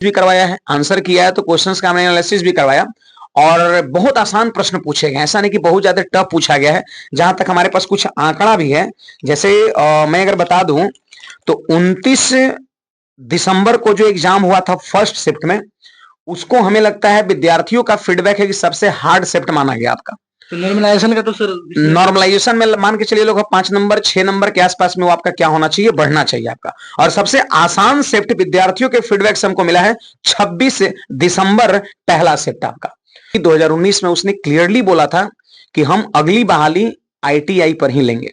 भी करवाया है, आंसर किया है, तो क्वेश्चंस का हमने एनालिसिस भी करवाया और बहुत आसान प्रश्न पूछे गए, ऐसा नहीं कि बहुत ज्यादा टफ पूछा गया है। जहां तक हमारे पास कुछ आंकड़ा भी है, जैसे मैं अगर बता दूं तो 29 दिसंबर को जो एग्जाम हुआ था फर्स्ट शिफ्ट में, उसको हमें लगता है विद्यार्थियों का फीडबैक है कि सबसे हार्ड शिफ्ट माना गया आपका। तो नॉर्मलाइजेशन का तो सर नॉर्मलाइजेशन में मान के चलिए लोग 5 नंबर 6 नंबर के आसपास में वो आपका क्या होना चाहिए, बढ़ना चाहिए आपका। और सबसे आसान शिफ्ट विद्यार्थियों के फीडबैक से हमको मिला है 26 दिसंबर पहला शिफ्ट आपका। 2019 में उसने क्लियरली बोला था कि हम अगली बहाली आईटीआई पर ही लेंगे।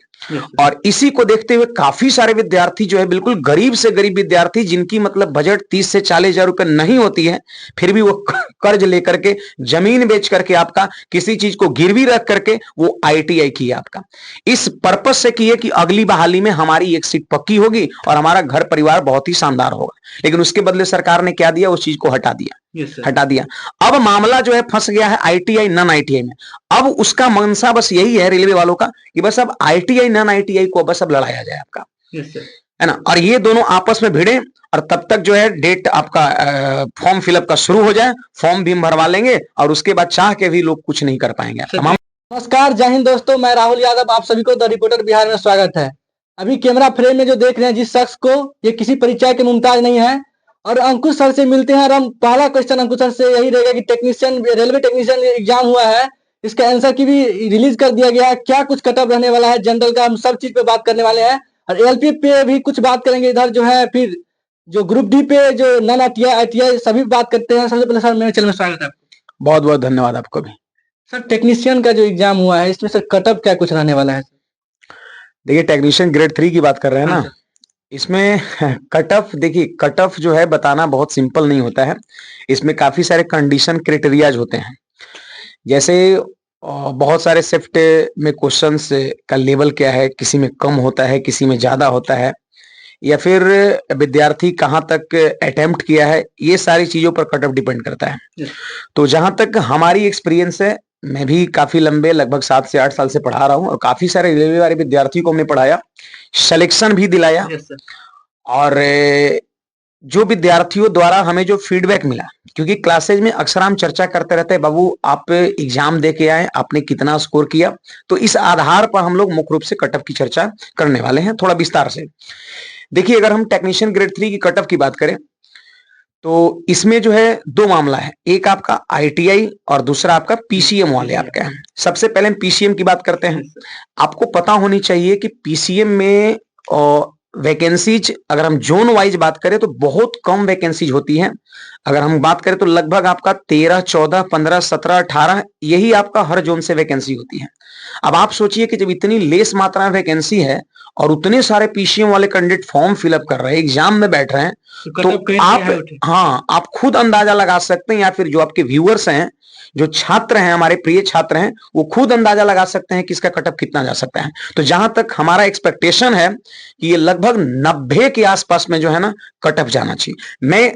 और इसी को देखते हुए काफी सारे विद्यार्थी जो है, बिल्कुल गरीब से गरीब विद्यार्थी जिनकी मतलब बजट 30 से 40 हजार रुपए नहीं होती है, फिर भी वो कर्ज लेकर के, जमीन बेच करके, आपका किसी चीज को गिरवी रख करके वो आईटीआई किया आपका। इस पर्पज से किए कि अगली बहाली में हमारी एक सीट पक्की होगी और हमारा घर परिवार बहुत ही शानदार होगा। लेकिन उसके बदले सरकार ने क्या दिया, उस चीज को हटा दिया, हटा दिया। अब मामला जो है फंस गया है आईटीआई नॉन आईटीआई में। अब उसका मंशा बस यही है रेलवे वालों का कि बस अब आईटीआई नॉन आईटीआई को बस अब लड़ाया जाए आपका, है ना। और ये दोनों आपस में भिड़े और तब तक जो है डेट आपका फॉर्म फिलअप का शुरू हो जाए, फॉर्म भी हम भरवा लेंगे और उसके बाद चाह के भी लोग कुछ नहीं कर पाएंगे। नमस्कार, जय हिंद दोस्तों, मैं राहुल यादव, आप सभी को द रिपोर्टर बिहार में स्वागत है। अभी कैमरा फ्रेम में जो देख रहे हैं जिस शख्स को, ये किसी परिचय के मुमताज नहीं है और अंकुश सर से मिलते हैं। और हम पहला क्वेश्चन अंकुश सर से यही रहेगा कि टेक्नीशियन, रेलवे टेक्नीशियन एग्जाम हुआ है, इसका आंसर की भी रिलीज कर दिया गया है, क्या कुछ कटअप रहने वाला है, जनरल का हम सब चीज पे बात करने वाले हैं और एलपी पे भी कुछ बात करेंगे। इधर जो है फिर जो ग्रुप डी पे जो नॉन आईटीआई आईटीआई सभी बात करते हैं। सबसे पहले सर मेरे चैनल में स्वागत है आपको। बहुत बहुत धन्यवाद आपको भी। सर टेक्नीशियन का जो एग्जाम हुआ है, इसमें सर कटअप क्या कुछ रहने वाला है? देखिए टेक्नीशियन ग्रेड 3 की बात कर रहे हैं ना, इसमें कटअप, देखिए कटअप जो है बताना बहुत सिंपल नहीं होता है। इसमें काफी सारे कंडीशन क्राइटेरियाज होते हैं। जैसे बहुत सारे शिफ्ट में क्वेश्चंस का लेवल क्या है, किसी में कम होता है, किसी में ज्यादा होता है, या फिर विद्यार्थी कहाँ तक अटेम्प्ट किया है, ये सारी चीजों पर कटअप डिपेंड करता है। तो जहां तक हमारी एक्सपीरियंस है, मैं भी काफी लंबे लगभग 7 से 8 साल से पढ़ा रहा हूँ और काफी सारे रेलवे वाले विद्यार्थियों को हमने पढ़ाया, सिलेक्शन भी दिलाया। और जो विद्यार्थियों द्वारा हमें जो फीडबैक मिला, क्योंकि क्लासेज में अक्सर हम चर्चा करते रहते हैं, बाबू आप एग्जाम दे के आए, आपने कितना स्कोर किया, तो इस आधार पर हम लोग मुख्य रूप से कटअप की चर्चा करने वाले हैं थोड़ा विस्तार से। देखिए अगर हम टेक्नीशियन ग्रेड 3 की कटअप की बात करें तो इसमें जो है दो मामला है, एक आपका आईटीआई और दूसरा आपका पीसीएम वाले आपका है। सबसे पहले हम पीसीएम की बात करते हैं। आपको पता होनी चाहिए कि पीसीएम में वैकेंसीज, अगर हम जोन वाइज बात करें तो बहुत कम वैकेंसीज होती हैं। अगर हम बात करें तो लगभग आपका 13, 14, 15, 17, 18 यही आपका हर जोन से वैकेंसी होती है। अब आप सोचिए कि जब इतनी लेस मात्रा में वैकेंसी है और उतने सारे पीसीएम वाले कैंडिडेट फॉर्म फिलअप कर रहे हैं, एग्जाम में बैठ रहे हैं, तो आप खुद अंदाजा लगा सकते हैं, या फिर जो आपके व्यूअर्स हैं, जो छात्र हैं, हमारे प्रिय छात्र हैं, वो खुद अंदाजा लगा सकते हैं कि इसका कटअप कितना जा सकता है। तो जहां तक हमारा एक्सपेक्टेशन है कि ये लगभग 90 के आसपास में जो है ना कटअप जाना चाहिए। मैं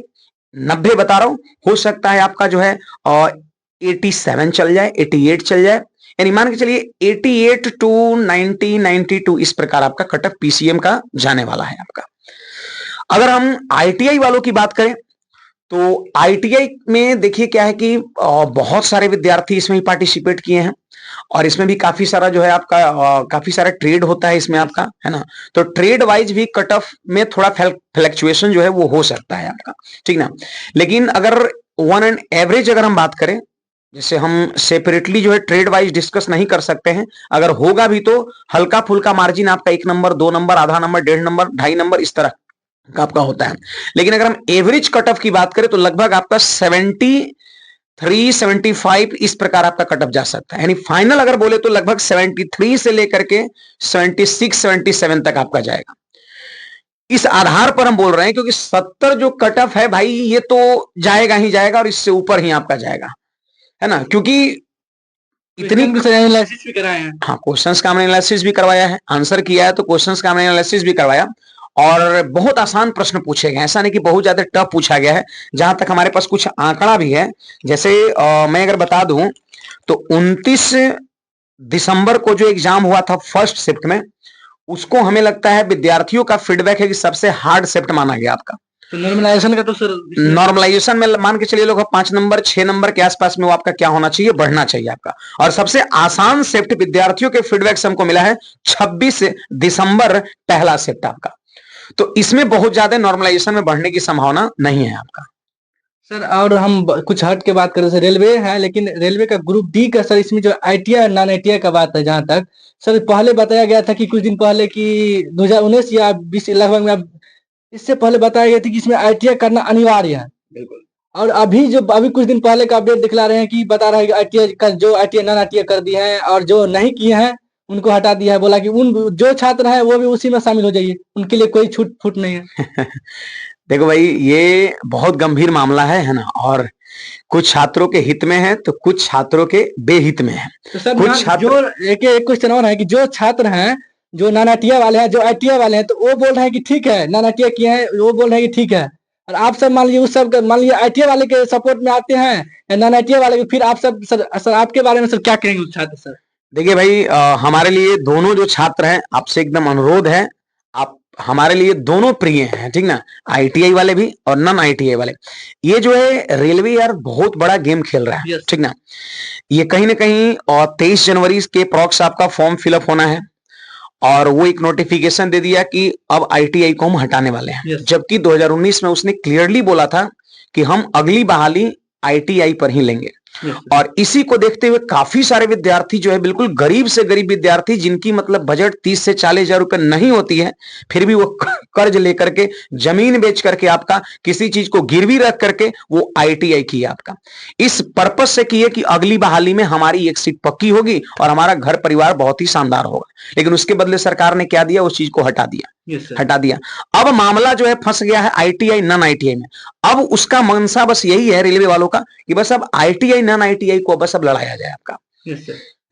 90 बता रहा हूं, हो सकता है आपका जो है 87 चल जाए, 88 चल जाए, यानी मान के चलिए 88 टू 90, 92 इस प्रकार आपका कटअप पीसीएम का जाने वाला है आपका। अगर हम आईटीआई वालों की बात करें तो आईटीआई में देखिए क्या है कि बहुत सारे विद्यार्थी इसमें भी पार्टिसिपेट किए हैं और इसमें भी काफी सारा जो है आपका काफी सारा ट्रेड होता है इसमें आपका, है ना। तो ट्रेड वाइज भी कट ऑफ में थोड़ा फ्लक्चुएशन जो है वो हो सकता है आपका, ठीक ना। लेकिन अगर वन एंड एवरेज अगर हम बात करें, जैसे हम सेपरेटली जो है ट्रेड वाइज डिस्कस नहीं कर सकते हैं, अगर होगा भी तो हल्का फुल्का मार्जिन आपका 1 नंबर, 2 नंबर, आधा नंबर, 1.5 नंबर, 2.5 नंबर इस तरह का आपका होता है। लेकिन अगर हम एवरेज कट ऑफ की बात करें तो लगभग आपका 73, 75 इस प्रकार आपका कट ऑफ जा सकता है। यानी फाइनल अगर बोले तो लगभग 73 से लेकर के 76, 77 तक आपका जाएगा। इस आधार पर हम बोल रहे हैं क्योंकि 70 जो कट ऑफ है भाई, ये तो जाएगा ही जाएगा और इससे ऊपर ही आपका जाएगा, है ना। क्योंकि इतनी एनालिसिस भी कराया है। हाँ, क्वेश्चंस का हमने एनालिसिस भी करवाया है, आंसर किया है, तो क्वेश्चंस का हमने एनालिसिस भी करवाया और बहुत आसान प्रश्न पूछे गए, ऐसा नहीं कि बहुत ज्यादा टफ पूछा गया है। जहां तक हमारे पास कुछ आंकड़ा भी है, जैसे मैं अगर बता दूं तो 29 दिसंबर को जो एग्जाम हुआ था फर्स्ट शिफ्ट में, उसको हमें लगता है विद्यार्थियों का फीडबैक है कि सबसे हार्ड शिफ्ट माना गया आपका। तो नॉर्मलाइजेशन का तो सर नॉर्मलाइजेशन में मान के चलिए लोग 5 नंबर 6 नंबर के आसपास में वो आपका क्या होना चाहिए, बढ़ना चाहिए आपका। और सबसे आसान शिफ्ट विद्यार्थियों के फीडबैक से हमको मिला है 26 दिसंबर पहला शिफ्ट आपका। तो इसमें बहुत ज्यादा नॉर्मलाइजेशन में बढ़ने की संभावना नहीं है आपका सर। और हम कुछ हट के बात करें, सर रेलवे है, लेकिन रेलवे का ग्रुप डी का सर इसमें जो आईटीआई नॉन आईटीआई का बात है, जहां तक सर पहले बताया गया था कि कुछ दिन पहले कि 2019 या 20 लगभग में, इससे पहले बताया गया था कि इसमें आईटीआई करना अनिवार्य है। बिल्कुल। और अभी कुछ दिन पहले का अपडेट दिखला रहे हैं कि बता रहा है कि आईटीआई का जो आईटीआई नॉन आईटीआई कर दिए हैं और जो नहीं किए हैं उनको हटा दिया है। बोला कि उन जो छात्र हैं वो भी उसी में शामिल हो जाइए, उनके लिए कोई छूट फूट नहीं है। देखो भाई, ये बहुत गंभीर मामला है ना, और कुछ छात्रों के हित में है तो कुछ छात्रों के बेहित में है। तो सर कुछ छात्र जो एक क्वेश्चन और है कि जो छात्र हैं जो नॉन आईटीआई वाले हैं, जो आईटीआई वाले हैं, तो वो बोल रहे हैं कि ठीक है, नॉन आईटीआई किए हैं, वो बोल रहे हैं कि ठीक है। और आप सब मान लीजिए उस सब मान लीजिए आईटीआई वाले के सपोर्ट में आते हैं या नॉन आईटीआई वाले के, फिर आप सब सर आपके बारे में सर क्या कहेंगे उस छात्र सर? देखिए भाई, हमारे लिए दोनों जो छात्र हैं, आपसे एकदम अनुरोध है, आप हमारे लिए दोनों प्रिय हैं, ठीक ना, आईटीआई वाले भी और नॉन आईटीआई वाले। ये जो है रेलवे यार बहुत बड़ा गेम खेल रहा है, ठीक ना। ये कहीं ना कहीं 23 जनवरी के प्रॉक्स आपका फॉर्म फिलअप होना है और वो एक नोटिफिकेशन दे दिया कि अब आईटीआई को हम हटाने वाले हैं, जबकि 2019 में उसने क्लियरली बोला था कि हम अगली बहाली आईटीआई पर ही लेंगे। और इसी को देखते हुए काफी सारे विद्यार्थी जो है, बिल्कुल गरीब से गरीब विद्यार्थी जिनकी मतलब बजट 30 से 40 हजार रुपए नहीं होती है, फिर भी वो कर्ज लेकर के, जमीन बेच करके, आपका किसी चीज को गिरवी रख करके वो आईटीआई की आपका इस पर्पस से की है कि अगली बहाली में हमारी एक सीट पक्की होगी और हमारा घर परिवार बहुत ही शानदार होगा। लेकिन उसके बदले सरकार ने क्या दिया, उस चीज को हटा दिया। अब मामला जो है फंस गया है आईटीआई नॉन आईटीआई में। अब उसका मंशा बस यही है रेलवे वालों का कि बस अब आईटीआई नॉन आईटीआई को बस अब लड़ाया जाए आपका,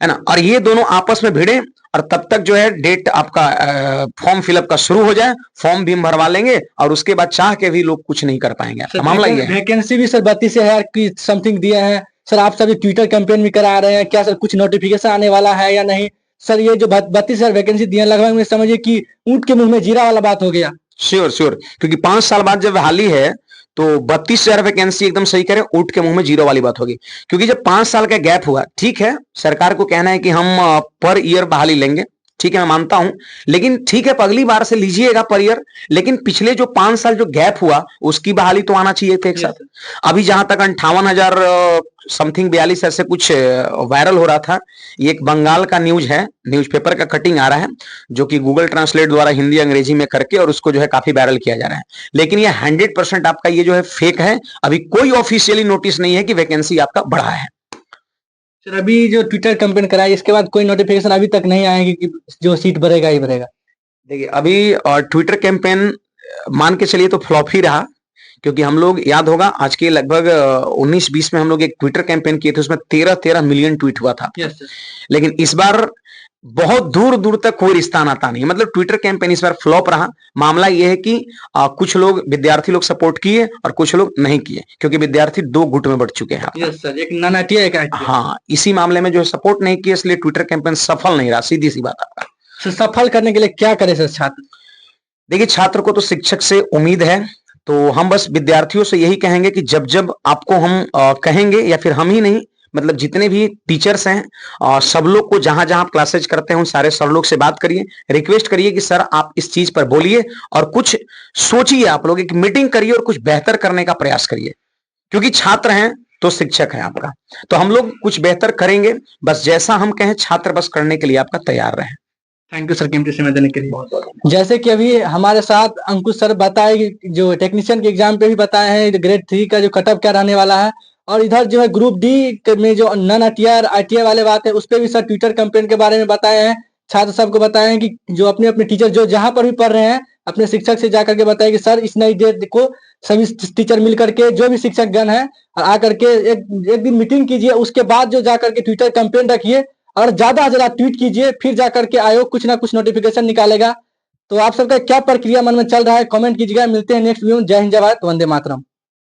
है ना, और ये दोनों आपस में भिड़े और तब तक जो है डेट आपका फॉर्म फिलअप का शुरू हो जाए, फॉर्म भी हम भरवा लेंगे और उसके बाद चाह के भी लोग कुछ नहीं कर पाएंगे। मामला ये है। वैकेंसी भी सर 32,000 की समथिंग दिया है सर। आप सभी ट्विटर कैंपेन भी करा रहे हैं, क्या सर कुछ नोटिफिकेशन आने वाला है या नहीं सर? ये जो 32,000 वैकेंसी दिया लगभग में समझिए कि ऊंट के मुंह में जीरा वाला बात हो गया। श्योर, क्योंकि 5 साल बाद जब बहाली है तो 32,000 वैकेंसी एकदम सही करें, ऊंट के मुंह में जीरो वाली बात होगी। क्योंकि जब 5 साल का गैप हुआ, ठीक है, सरकार को कहना है कि हम पर ईयर बहाली लेंगे, ठीक है, मैं मानता हूं, लेकिन ठीक है, अगली बार से लीजिएगा पर ईयर, लेकिन पिछले जो 5 साल जो गैप हुआ उसकी बहाली तो आना चाहिए थे एक साथ। अभी जहां तक 58,000 समथिंग 42 ऐसे कुछ वायरल हो रहा था, ये एक बंगाल का न्यूज है, न्यूज़पेपर का कटिंग आ रहा है जो कि गूगल ट्रांसलेट द्वारा हिंदी अंग्रेजी में करके और उसको जो है काफी वायरल किया जा रहा है। लेकिन ये 100% आपका ये जो है फेक है। अभी कोई ऑफिशियली नोटिस नहीं है कि वैकेंसी आपका बढ़ा है। सर अभी जो ट्विटर कैंपेन कराया इसके बाद कोई नोटिफिकेशन अभी तक नहीं आएगी कि जो सीट बढ़ेगा ही बढ़ेगा? देखिए अभी ट्विटर कैंपेन मान के चलिए तो फ्लॉप ही रहा, क्योंकि हम लोग याद होगा आज के लगभग 19-20 में हम लोग एक ट्विटर कैंपेन किए थे, उसमें 13 मिलियन ट्वीट हुआ था। लेकिन इस बार बहुत दूर दूर तक कोई रिश्ता नाता नहीं, मतलब ट्विटर कैंपेन इस बार फ्लॉप रहा। मामला यह है कि कुछ लोग विद्यार्थी लोग सपोर्ट किए और कुछ लोग नहीं किए, क्योंकि विद्यार्थी 2 गुट में बढ़ चुके हैं। यस सर, एक नॉन आईटीआई का हाँ, इसी मामले में जो सपोर्ट नहीं किए इसलिए ट्विटर कैंपेन सफल नहीं रहा, सीधी सी बात आपका। सफल करने के लिए क्या करे सर छात्र? देखिए छात्र को तो शिक्षक से उम्मीद है, तो हम बस विद्यार्थियों से यही कहेंगे कि जब जब आपको हम कहेंगे, या फिर हम ही नहीं, मतलब जितने भी टीचर्स हैं सब लोग को जहां जहां आप क्लासेज करते हैं उन सारे सर लोग से बात करिए, रिक्वेस्ट करिए कि सर आप इस चीज पर बोलिए और कुछ सोचिए, आप लोग एक मीटिंग करिए और कुछ बेहतर करने का प्रयास करिए, क्योंकि छात्र हैं तो शिक्षक है आपका, तो हम लोग कुछ बेहतर करेंगे, बस जैसा हम कहें छात्र बस करने के लिए आपका तैयार रहे। थैंक यू सर कीमती समय देने के लिए। जैसे कि अभी हमारे साथ अंकुश सर बताए, जो टेक्नीशियन के एग्जाम पे भी बताए हैं ग्रेड 3 का जो कटअप क्या रहने वाला है, और इधर जो है ग्रुप डी में जो नॉन आईटीआई वाले बात है उस पर भी सर ट्विटर कैंपेन के बारे में बताए हैं। छात्र सबको बताए हैं कि जो अपने अपने टीचर जो जहां पर भी पढ़ रहे हैं अपने शिक्षक से जाकर के बताए कि सर इस नई डेट को सभी टीचर मिल करके जो भी शिक्षक गण है आकर के एक दिन मीटिंग कीजिए, उसके बाद जो जाकर के ट्विटर कैंपेन रखिए और ज्यादा से ज्यादा ट्वीट कीजिए, फिर जाकर के आयोग कुछ ना कुछ नोटिफिकेशन निकालेगा। तो आप सबका क्या प्रक्रिया मन में चल रहा है कमेंट कीजिएगा। मिलते हैं नेक्स्ट वीडियो में। जय हिंद, जय भारत, वंदे मातरम।